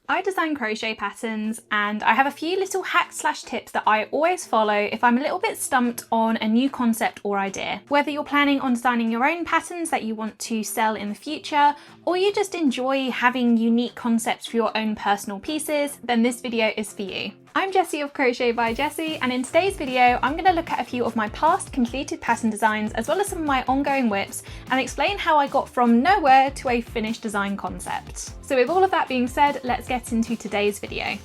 I design crochet patterns and I have a few little hacks / tips that I always follow if I'm a little bit stumped on a new concept or idea. Whether you're planning on designing your own patterns that you want to sell in the future, or you just enjoy having unique concepts for your own personal pieces, then this video is for you. I'm Jessie of Crochet by Jessie, and in today's video I'm going to look at a few of my past completed pattern designs as well as some of my ongoing whips and explain how I got from nowhere to a finished design concept. So with all of that being said, let's get into today's video.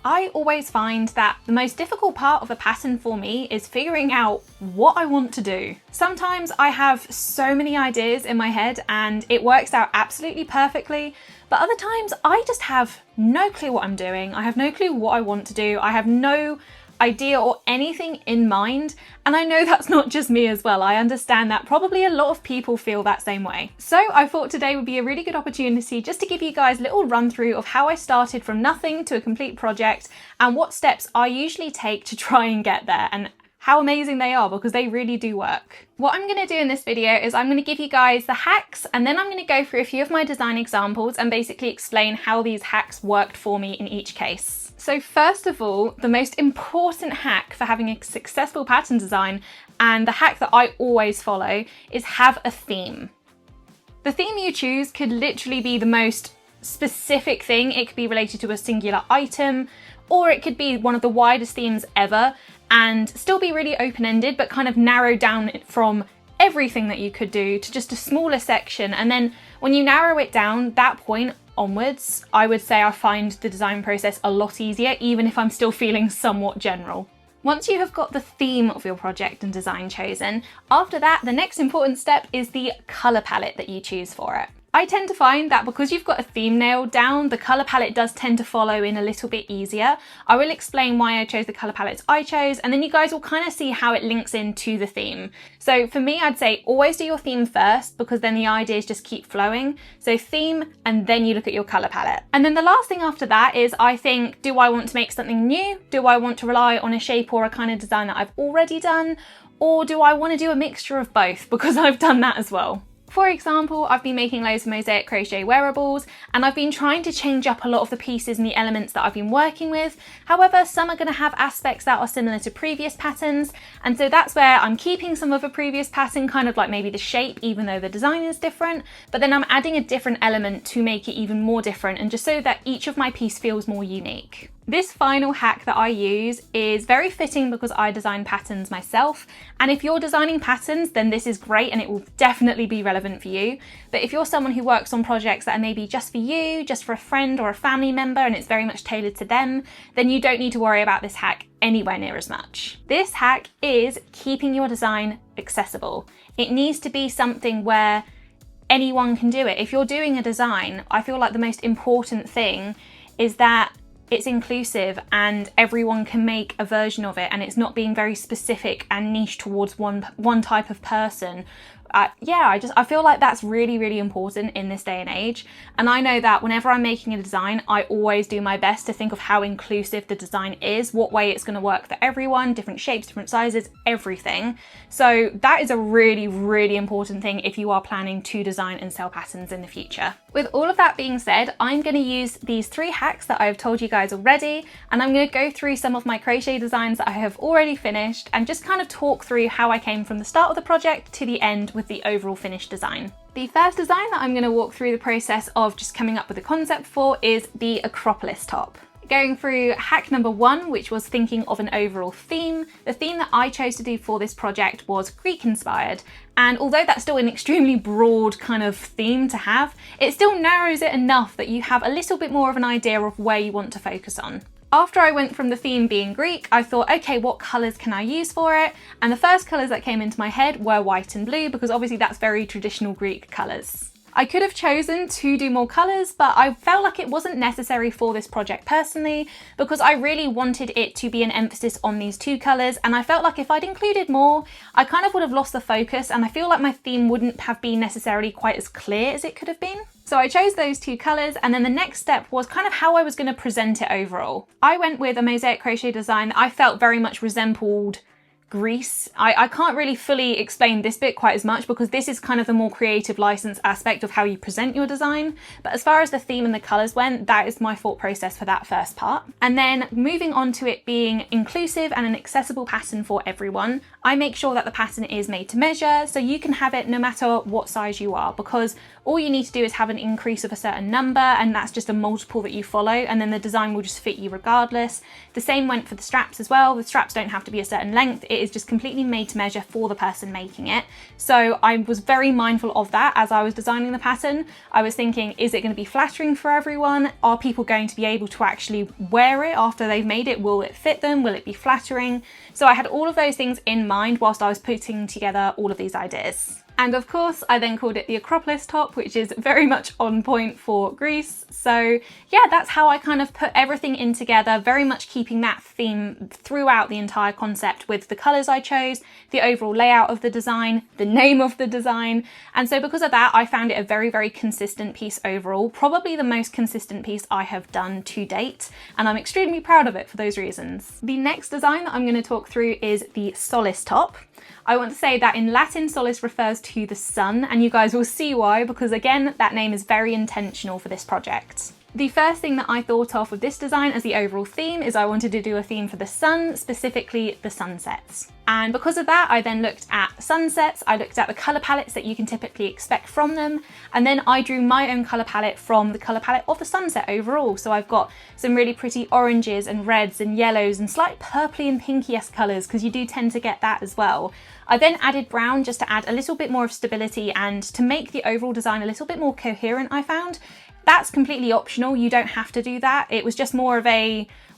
I always find that the most difficult part of a pattern for me is figuring out what I want to do. Sometimes I have so many ideas in my head and it works out absolutely perfectly, but other times I just have no clue what I'm doing. I have no clue what I want to do. I have no idea or anything in mind, and I know that's not just me as well. I understand that probably a lot of people feel that same way. So I thought today would be a really good opportunity just to give you guys a little run through of how I started from nothing to a complete project and what steps I usually take to try and get there, and how amazing they are, because they really do work. What I'm going to do in this video is I'm going to give you guys the hacks, and then I'm going to go through a few of my design examples and basically explain how these hacks worked for me in each case. So first of all, the most important hack for having a successful pattern design, and the hack that I always follow, is have a theme. The theme you choose could literally be the most specific thing. It could be related to a singular item, or it could be one of the widest themes ever and still be really open-ended, but kind of narrowed down from everything that you could do to just a smaller section. And then when you narrow it down, that point onwards, I would say I find the design process a lot easier, even if I'm still feeling somewhat general. Once you have got the theme of your project and design chosen, after that, the next important step is the colour palette that you choose for it. I tend to find that because you've got a theme nailed down, the colour palette does tend to follow in a little bit easier. I will explain why I chose the colour palettes I chose, and then you guys will kind of see how it links into the theme. So for me, I'd say always do your theme first, because then the ideas just keep flowing. So theme, and then you look at your colour palette. And then the last thing after that is, I think, do I want to make something new? Do I want to rely on a shape or a kind of design that I've already done? Or do I want to do a mixture of both? Because I've done that as well. For example, I've been making loads of Mosaic crochet wearables, and I've been trying to change up a lot of the pieces and the elements that I've been working with. However, some are going to have aspects that are similar to previous patterns, and so that's where I'm keeping some of a previous pattern, kind of like maybe the shape, even though the design is different, but then I'm adding a different element to make it even more different, and just so that each of my piece feels more unique. This final hack that I use is very fitting because I design patterns myself, and if you're designing patterns, then this is great and it will definitely be relevant for you. But if you're someone who works on projects that are maybe just for you, just for a friend or a family member, and it's very much tailored to them, then you don't need to worry about this hack anywhere near as much. This hack is keeping your design accessible. It needs to be something where anyone can do it. If you're doing a design, I feel like the most important thing is that it's inclusive and everyone can make a version of it, and it's not being very specific and niche towards one type of person. I feel like that's really, really important in this day and age. And I know that whenever I'm making a design, I always do my best to think of how inclusive the design is, what way it's going to work for everyone, different shapes, different sizes, everything. So that is a really, really important thing if you are planning to design and sell patterns in the future. With all of that being said, I'm going to use these 3 hacks that I've told you guys already, and I'm going to go through some of my crochet designs that I have already finished and just kind of talk through how I came from the start of the project to the end with the overall finished design. The first design that I'm going to walk through the process of just coming up with a concept for is the Acropolis top. Going through hack number 1, which was thinking of an overall theme. The theme that I chose to do for this project was Greek inspired, and although that's still an extremely broad kind of theme to have, it still narrows it enough that you have a little bit more of an idea of where you want to focus on. After I went from the theme being Greek, I thought, okay, what colours can I use for it? And the first colours that came into my head were white and blue, because obviously that's very traditional Greek colours. I could have chosen to do more colours, but I felt like it wasn't necessary for this project personally, because I really wanted it to be an emphasis on these 2 colours, and I felt like if I'd included more, I kind of would have lost the focus, and I feel like my theme wouldn't have been necessarily quite as clear as it could have been. So I chose those 2 colours, and then the next step was kind of how I was going to present it overall. I went with a Mosaic crochet design that I felt very much resembled grease. I can't really fully explain this bit quite as much because this is kind of the more creative license aspect of how you present your design. But as far as the theme and the colours went, that is my thought process for that first part. And then moving on to it being inclusive and an accessible pattern for everyone, I make sure that the pattern is made to measure, so you can have it no matter what size you are, because all you need to do is have an increase of a certain number, and that's just a multiple that you follow, and then the design will just fit you regardless. The same went for the straps as well. The straps don't have to be a certain length. It is just completely made to measure for the person making it. So I was very mindful of that as I was designing the pattern. I was thinking, is it going to be flattering for everyone? Are people going to be able to actually wear it after they've made it? Will it fit them? Will it be flattering? So I had all of those things in mind whilst I was putting together all of these ideas. And of course, I then called it the Acropolis top, which is very much on point for Greece. So yeah, that's how I kind of put everything in together, very much keeping that theme throughout the entire concept with the colours I chose, the overall layout of the design, the name of the design. And so because of that, I found it a very, very consistent piece overall, probably the most consistent piece I have done to date. And I'm extremely proud of it for those reasons. The next design that I'm going to talk through is the Solace top. I want to say that in Latin, Solace refers to the sun, and you guys will see why, because again, that name is very intentional for this project. The first thing that I thought of with this design as the overall theme is I wanted to do a theme for the sun, specifically the sunsets. And because of that, I then looked at sunsets, I looked at the colour palettes that you can typically expect from them, and then I drew my own colour palette from the colour palette of the sunset overall. So I've got some really pretty oranges and reds and yellows and slight purpley and pinky-esque colours, because you do tend to get that as well. I then added brown just to add a little bit more of stability and to make the overall design a little bit more coherent, I found. That's completely optional, you don't have to do that. It was just more of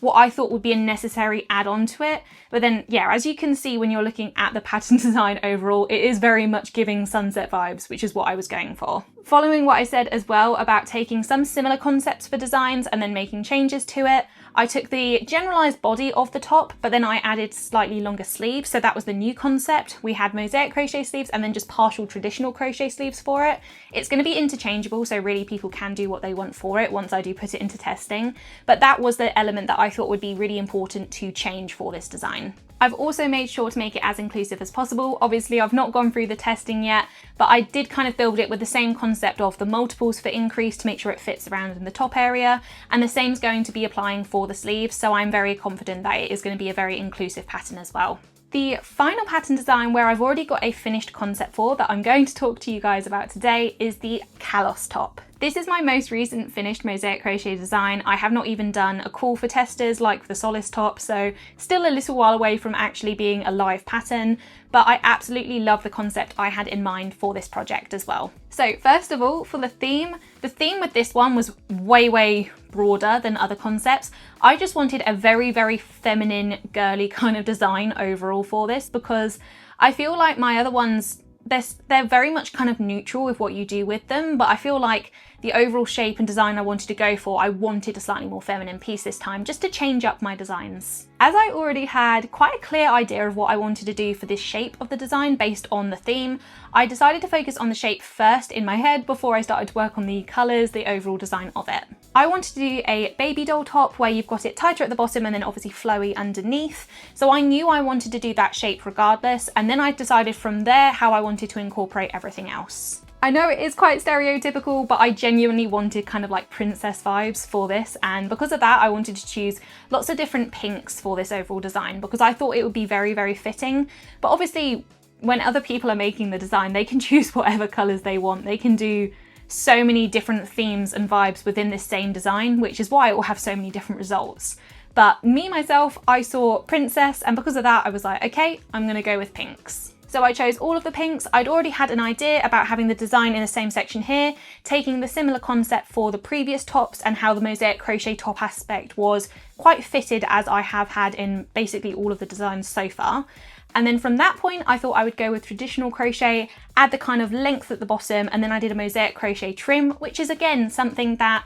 what I thought would be a necessary add-on to it. But then, yeah, as you can see when you're looking at the pattern design overall, it is very much giving sunset vibes, which is what I was going for. Following what I said as well about taking some similar concepts for designs and then making changes to it, I took the generalized body of the top, but then I added slightly longer sleeves. So that was the new concept. We had mosaic crochet sleeves and then just partial traditional crochet sleeves for it. It's going to be interchangeable, so really people can do what they want for it once I do put it into testing. But that was the element that I thought would be really important to change for this design. I've also made sure to make it as inclusive as possible. Obviously, I've not gone through the testing yet, but I did kind of build it with the same concept of the multiples for increase to make sure it fits around in the top area. And the same is going to be applying for the sleeves. So I'm very confident that it is going to be a very inclusive pattern as well. The final pattern design where I've already got a finished concept for that I'm going to talk to you guys about today is the Callous top. This is my most recent finished mosaic crochet design. I have not even done a call for testers like the Solace top, so still a little while away from actually being a live pattern, but I absolutely love the concept I had in mind for this project as well. So first of all, for the theme with this one was way broader than other concepts. I just wanted a very, very feminine, girly kind of design overall for this, because I feel like my other ones, they're very much kind of neutral with what you do with them, but I feel like the overall shape and design I wanted to go for, I wanted a slightly more feminine piece this time, just to change up my designs. As I already had quite a clear idea of what I wanted to do for this shape of the design based on the theme, I decided to focus on the shape first in my head before I started to work on the colours, the overall design of it. I wanted to do a baby doll top where you've got it tighter at the bottom and then obviously flowy underneath. So I knew I wanted to do that shape regardless, and then I decided from there how I wanted to incorporate everything else. I know it is quite stereotypical, but I genuinely wanted kind of like princess vibes for this, and because of that I wanted to choose lots of different pinks for this overall design because I thought it would be very, very fitting. But obviously when other people are making the design, they can choose whatever colours they want. They can do so many different themes and vibes within this same design, which is why it will have so many different results. But me, myself, I saw princess, and because of that I was like, okay, I'm gonna go with pinks. So I chose all of the pinks. I'd already had an idea about having the design in the same section here, taking the similar concept for the previous tops and how the mosaic crochet top aspect was quite fitted as I have had in basically all of the designs so far. And then from that point, I thought I would go with traditional crochet, add the kind of length at the bottom, and then I did a mosaic crochet trim, which is again something that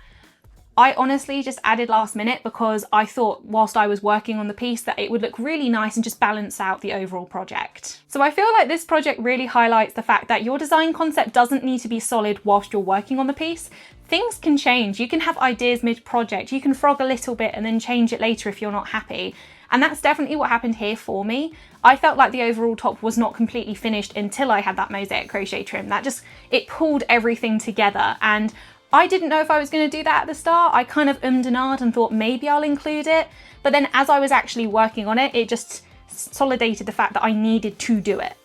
I honestly just added last minute because I thought whilst I was working on the piece that it would look really nice and just balance out the overall project. So I feel like this project really highlights the fact that your design concept doesn't need to be solid whilst you're working on the piece. Things can change. You can have ideas mid-project. You can frog a little bit and then change it later if you're not happy. And that's definitely what happened here for me. I felt like the overall top was not completely finished until I had that mosaic crochet trim. It pulled everything together, and I didn't know if I was going to do that at the start. I kind of ummed and ahed and thought maybe I'll include it. But then as I was actually working on it, it just solidated the fact that I needed to do it,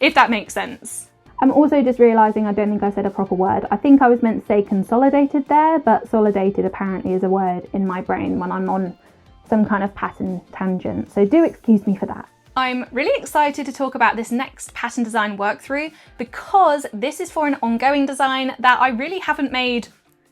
if that makes sense. I'm also just realising I don't think I said a proper word. I think I was meant to say consolidated there, but solidated apparently is a word in my brain when I'm on some kind of pattern tangent. So do excuse me for that. I'm really excited to talk about this next pattern design work through because this is for an ongoing design that I really haven't made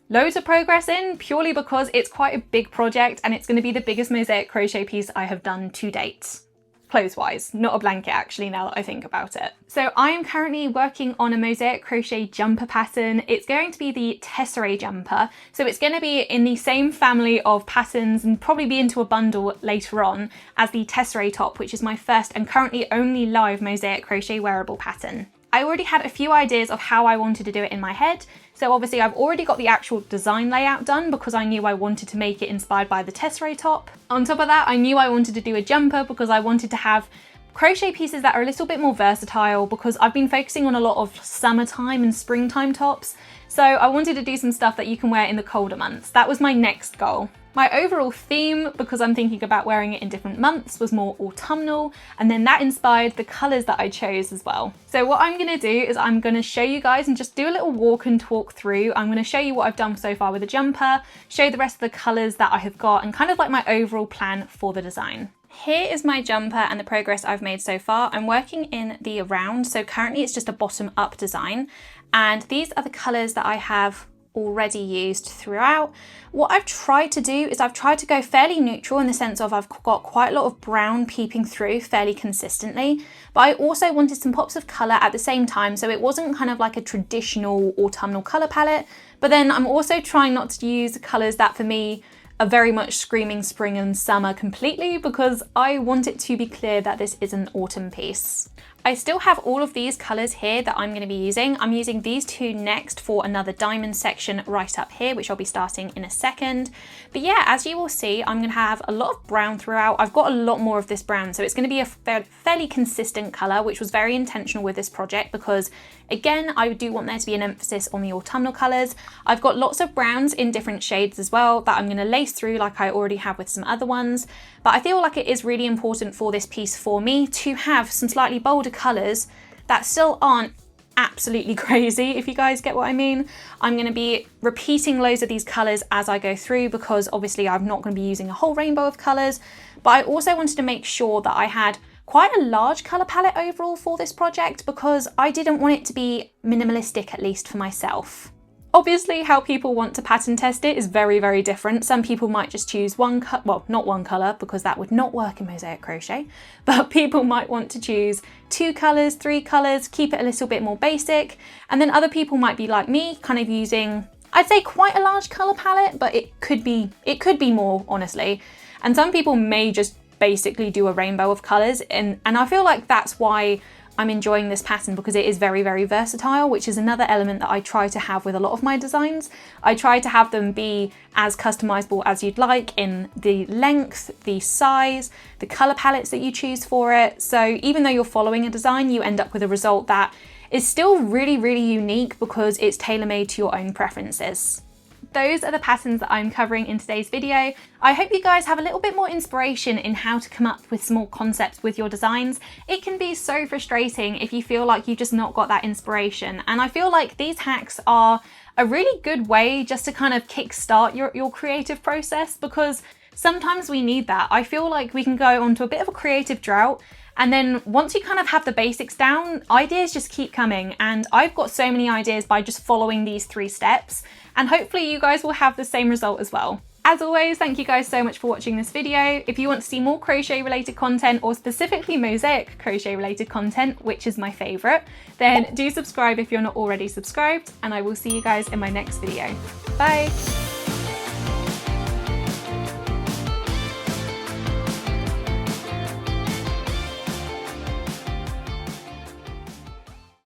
loads of progress in, purely because it's quite a big project and it's going to be the biggest mosaic crochet piece I have done to date. Clothes-wise, not a blanket actually, now that I think about it. So I am currently working on a mosaic crochet jumper pattern. It's going to be the tesser jumper. So it's going to be in the same family of patterns and probably be into a bundle later on as the tesser top, which is my first and currently only live mosaic crochet wearable pattern. I already had a few ideas of how I wanted to do it in my head. So obviously I've already got the actual design layout done because I knew I wanted to make it inspired by the tesser top. On top of that, I knew I wanted to do a jumper because I wanted to have crochet pieces that are a little bit more versatile because I've been focusing on a lot of summertime and springtime tops. So I wanted to do some stuff that you can wear in the colder months. That was my next goal. My overall theme, because I'm thinking about wearing it in different months, was more autumnal, and then that inspired the colours that I chose as well. So what I'm going to do is I'm going to show you guys and just do a little walk and talk through. I'm going to show you what I've done so far with the jumper, show the rest of the colours that I have got, and kind of like my overall plan for the design. Here is my jumper and the progress I've made so far. I'm working in the round, so currently it's just a bottom up design, and these are the colours that I have already used throughout. What I've tried to do is I've tried to go fairly neutral in the sense of I've got quite a lot of brown peeping through fairly consistently, but I also wanted some pops of colour at the same time, so it wasn't kind of like a traditional autumnal colour palette. But then I'm also trying not to use colours that for me are very much screaming spring and summer completely, because I want it to be clear that this is an autumn piece. I still have all of these colours here that I'm going to be using. I'm using these two next for another diamond section right up here, which I'll be starting in a second. But yeah, as you will see, I'm going to have a lot of brown throughout. I've got a lot more of this brown, so it's going to be a fairly consistent colour, which was very intentional with this project because, again, I do want there to be an emphasis on the autumnal colours. I've got lots of browns in different shades as well that I'm going to lace through like I already have with some other ones. But I feel like it is really important for this piece for me to have some slightly bolder colours that still aren't absolutely crazy, if you guys get what I mean. I'm going to be repeating loads of these colours as I go through because obviously I'm not going to be using a whole rainbow of colours, but I also wanted to make sure that I had quite a large colour palette overall for this project because I didn't want it to be minimalistic, at least for myself. Obviously, how people want to pattern test it is very, very different. Some people might just choose one colour, well, not one colour because that would not work in mosaic crochet, but people might want to choose 2 colours, 3 colours, keep it a little bit more basic. And then other people might be like me, kind of using, I'd say quite a large colour palette, but it could be more, honestly. And some people may just basically do a rainbow of colours, and I feel like that's why I'm enjoying this pattern, because it is very, very versatile, which is another element that I try to have with a lot of my designs. I try to have them be as customizable as you'd like in the length, the size, the color palettes that you choose for it. So even though you're following a design, you end up with a result that is still really, really unique because it's tailor-made to your own preferences. Those are the patterns that I'm covering in today's video. I hope you guys have a little bit more inspiration in how to come up with small concepts with your designs. It can be so frustrating if you feel like you've just not got that inspiration. And I feel like these hacks are a really good way just to kind of kickstart your creative process, because sometimes we need that. I feel like we can go onto a bit of a creative drought, and then once you kind of have the basics down, ideas just keep coming. And I've got so many ideas by just following these 3 steps. And hopefully you guys will have the same result as well. As always, thank you guys so much for watching this video. If you want to see more crochet related content, or specifically mosaic crochet related content, which is my favorite, then do subscribe if you're not already subscribed, and I will see you guys in my next video. Bye.